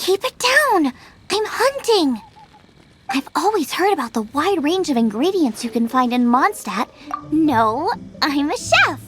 Keep it down! I'm hunting! I've always heard about the wide range of ingredients you can find in Mondstadt. No, I'm a chef!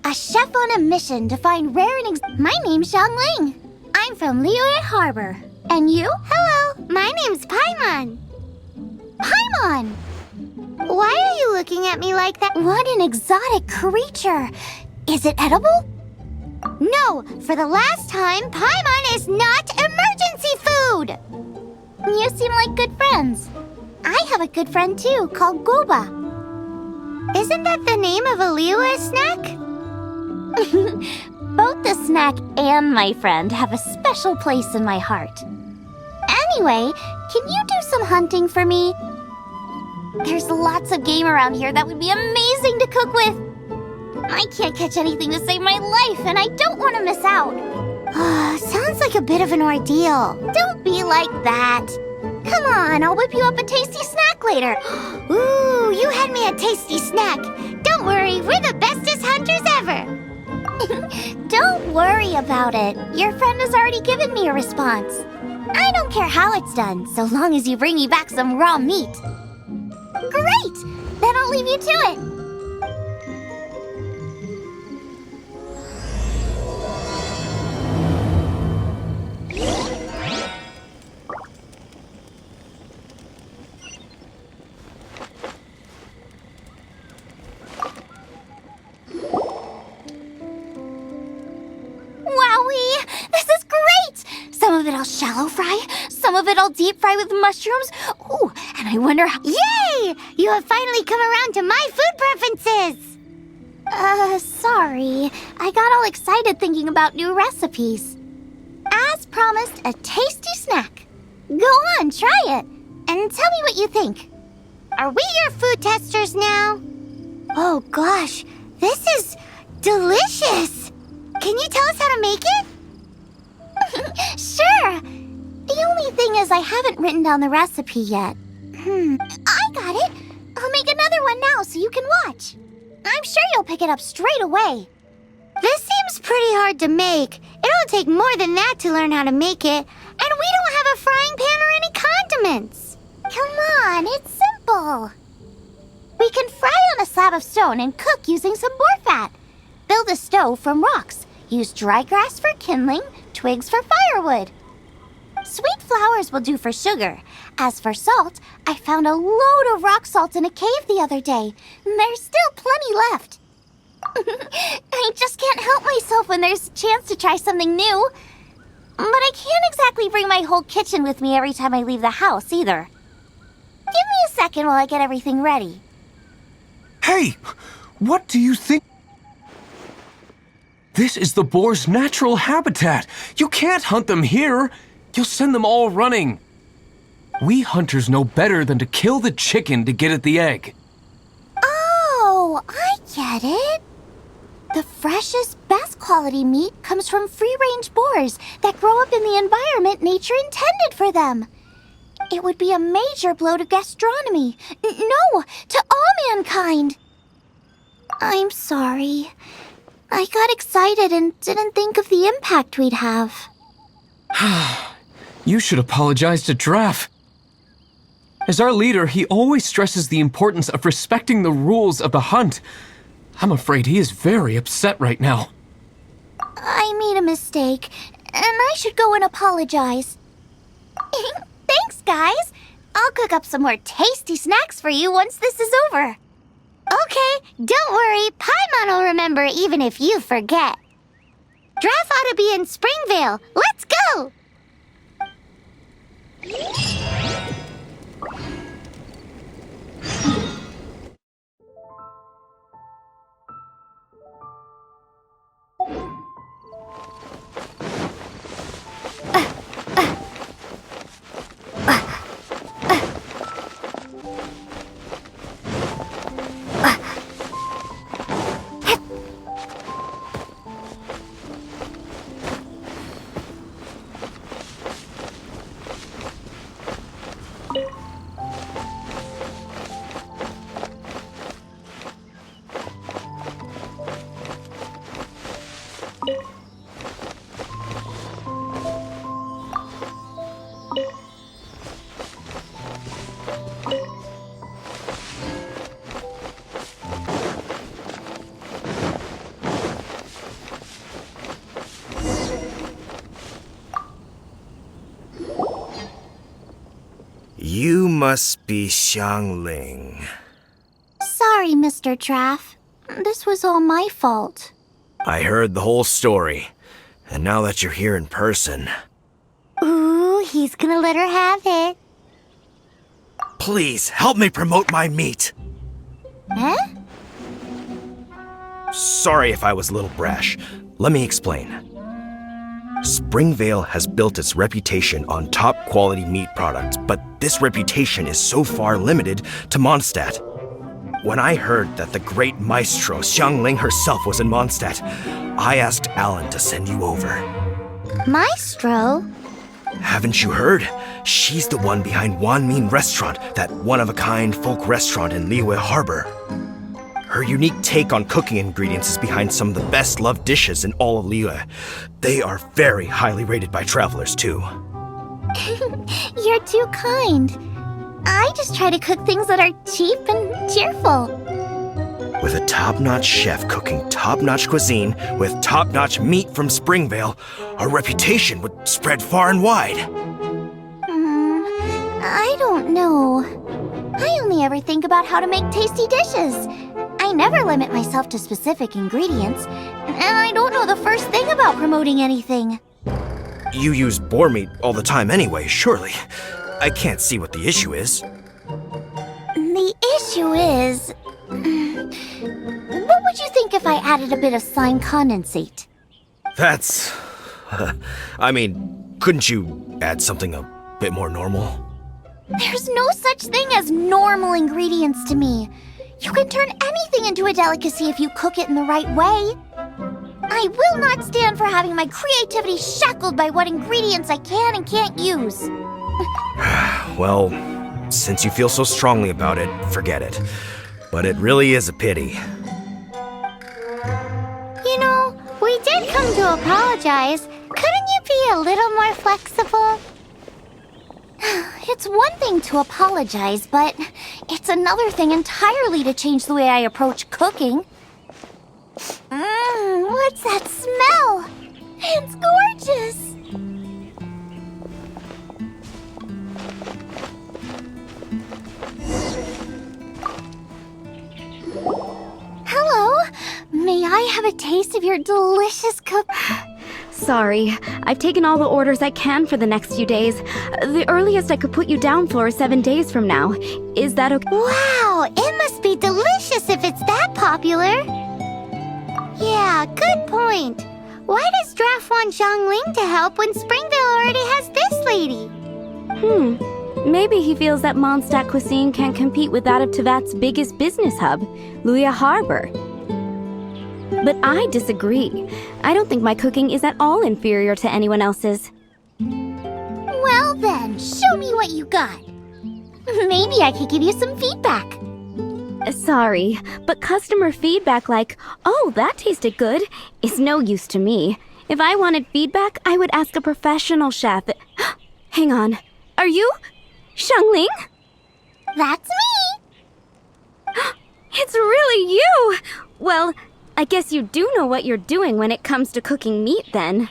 A chef on a mission to find rare and My name's Xiangling. I'm from Liyue Harbor. And you? Hello, my name's Paimon. Paimon! Why are you looking at me like that? What an exotic creature! Is it edible? No, for the last time, Paimon is not emergency food! You seem like good friends. I have a good friend too, called Goba. Isn't that the name of a Liyue snack? Both the snack and my friend have a special place in my heart. Anyway, can you do some hunting for me? There's lots of game around here that would be amazing to cook with. I can't catch anything to save my life, and I don't want to miss out. Sounds like a bit of an ordeal. Don't be like that. Come on, I'll whip you up a tasty snack later. Ooh, you had me a tasty snack. Don't worry, we're the bestest hunters ever. Don't worry about it. Your friend has already given me a response. I don't care how it's done, so long as you bring me back some raw meat. Great! Then I'll leave you to it. Wowee! This is great! Some of it I'll shallow fry, some of it I'll deep fry with mushrooms. Ooh, and I wonder how— Yay! You have finally come around to my food preferences! Sorry. I got all excited thinking about new recipes. As promised, a tasty snack. Go on, try it, and tell me what you think. Are we your food testers now? Oh gosh, this is delicious! Can you tell us how to make it? Sure! The only thing is I haven't written down the recipe yet. I got it! I'll make another one now so you can watch. I'm sure you'll pick it up straight away. This seems pretty hard to make. It'll take more than that to learn how to make it. And we don't have a frying pan or any condiments. Come on, it's simple. We can fry on a slab of stone and cook using some boar fat. Build a stove from rocks. Use dry grass for kindling, twigs for firewood. Sweet flowers will do for sugar. As for salt, I found a load of rock salt in a cave the other day. There's still plenty left. I just can't help myself when there's a chance to try something new. But I can't exactly bring my whole kitchen with me every time I leave the house, either. Give me a second while I get everything ready. Hey! What do you think? This is the boar's natural habitat. You can't hunt them here. You'll send them all running. We hunters know better than to kill the chicken to get at the egg. Oh, I get it. The freshest, best quality meat comes from free-range boars that grow up in the environment nature intended for them. It would be a major blow to gastronomy. No, to all mankind. I'm sorry. I got excited and didn't think of the impact we'd have. You should apologize to Draff. As our leader, he always stresses the importance of respecting the rules of the hunt. I'm afraid he is very upset right now. I made a mistake, and I should go and apologize. Thanks, guys. I'll cook up some more tasty snacks for you once this is over. Okay, don't worry. Paimon will remember even if you forget. Draff ought to be in Springvale. Let's go! must be Xiangling. Sorry, Mr. Traff. This was all my fault. I heard the whole story, and now that you're here in person... Ooh, he's gonna let her have it. Please, help me promote my meat! Huh? Sorry if I was a little brash. Let me explain. Springvale has built its reputation on top-quality meat products, but this reputation is so far limited to Mondstadt. When I heard that the great maestro Xiangling herself was in Mondstadt, I asked Alan to send you over. Maestro? Haven't you heard? She's the one behind Wanmin Restaurant, that one-of-a-kind folk restaurant in Liyue Harbor. Her unique take on cooking ingredients is behind some of the best-loved dishes in all of Liyue. They are very highly rated by travelers, too. You're too kind. I just try to cook things that are cheap and cheerful. With a top-notch chef cooking top-notch cuisine with top-notch meat from Springvale, our reputation would spread far and wide. I don't know. I only ever think about how to make tasty dishes. I never limit myself to specific ingredients, and I don't know the first thing about promoting anything. You use boar meat all the time anyway, surely. I can't see what the issue is. The issue is... what would you think if I added a bit of slime condensate? That's... I mean, couldn't you add something a bit more normal? There's no such thing as normal ingredients to me. You can turn anything into a delicacy if you cook it in the right way. I will not stand for having my creativity shackled by what ingredients I can and can't use. Well, since you feel so strongly about it, forget it. But it really is a pity. You know, we did come to apologize. Couldn't you be a little more flexible? It's one thing to apologize, but it's another thing entirely to change the way I approach cooking. What's that smell? It's gorgeous! Hello, may I have a taste of your delicious cook? Sorry, I've taken all the orders I can for the next few days. The earliest I could put you down for is 7 days from now. Is that okay? Wow, it must be delicious if it's that popular. Yeah, good point. Why does Draft want Xiangling to help when Springvale already has this lady? Maybe he feels that Mondstadt cuisine can't compete with that of Tevat's biggest business hub, Liyue Harbor. But I disagree. I don't think my cooking is at all inferior to anyone else's. Well then, show me what you got. Maybe I could give you some feedback. Sorry, but customer feedback like, "Oh, that tasted good," is no use to me. If I wanted feedback, I would ask a professional chef. Hang on. Are you Xiangling? That's me! It's really you! Well, I guess you do know what you're doing when it comes to cooking meat, then.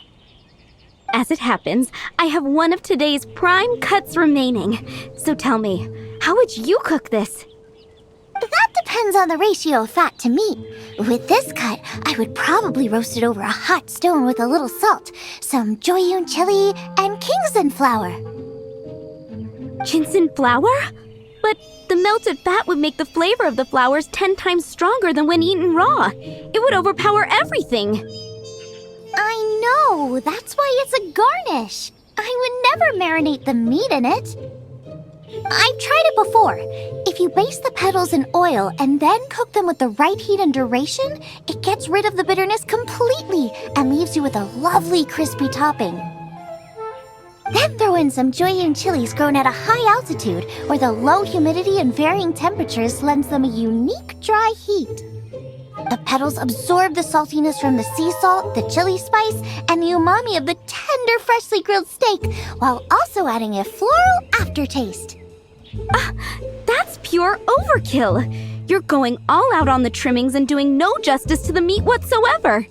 As it happens, I have one of today's prime cuts remaining. So tell me, how would you cook this? That depends on the ratio of fat to meat. With this cut, I would probably roast it over a hot stone with a little salt, some Joyun chili, and Kingston flour. Ginseng flour? But the melted fat would make the flavor of the flowers 10 times stronger than when eaten raw. It would overpower everything. I know, that's why it's a garnish. I would never marinate the meat in it. I've tried it before. If you baste the petals in oil and then cook them with the right heat and duration, it gets rid of the bitterness completely and leaves you with a lovely crispy topping. Then throw in some Joyun chilies grown at a high altitude where the low humidity and varying temperatures lends them a unique dry heat. The petals absorb the saltiness from the sea salt, the chili spice, and the umami of the tender, freshly grilled steak, while also adding a floral aftertaste. That's pure overkill. You're going all out on the trimmings and doing no justice to the meat whatsoever.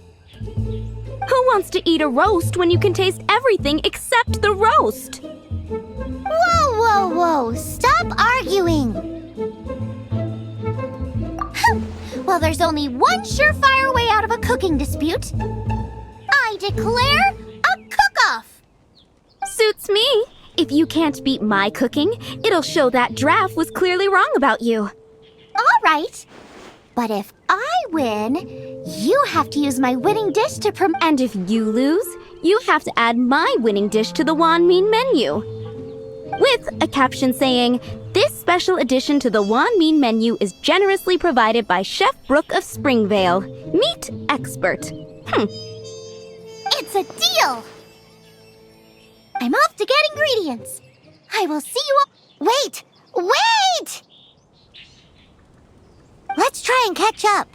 Who wants to eat a roast when you can taste everything except the roast? Whoa, whoa, whoa! Stop Stop arguing! Well, there's only one surefire way out of a cooking dispute. I declare a cook-off! Suits me. If you can't beat my cooking, it'll show that Draff was clearly wrong about you. All right. But if I win, you have to use my winning dish to And if you lose, you have to add my winning dish to the Wan Min menu. With a caption saying, "This special addition to the Wan Min menu is generously provided by Chef Brooke of Springvale, meat expert." It's a deal! I'm off to get ingredients. I will see you all. Wait! Wait! Let's try and catch up.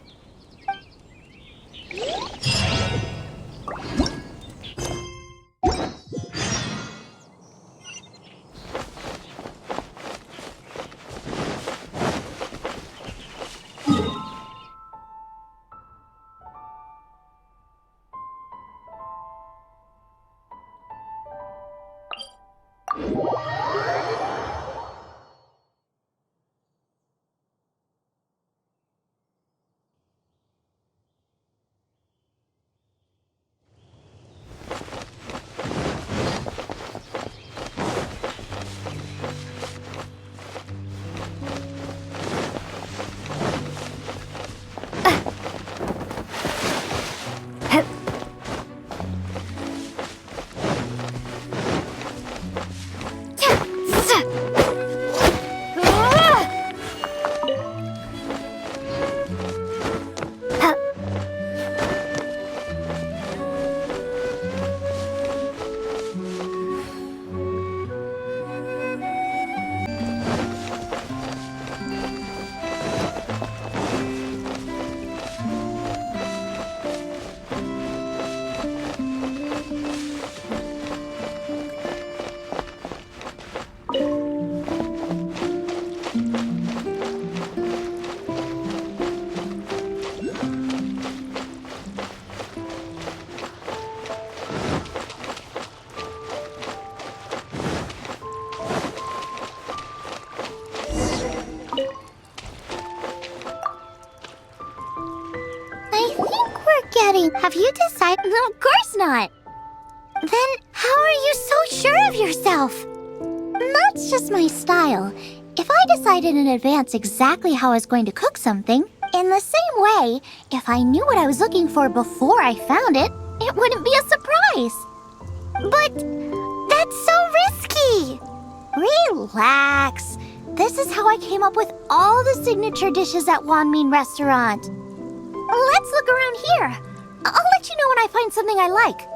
Have you decided? No, of course not. Then how are you so sure of yourself? That's just my style. If I decided in advance exactly how I was going to cook something, in the same way, if I knew what I was looking for before I found it, it wouldn't be a surprise. But that's so risky. Relax. This is how I came up with all the signature dishes at Wan Min Restaurant. Let's look around here. I'll let you know when I find something I like.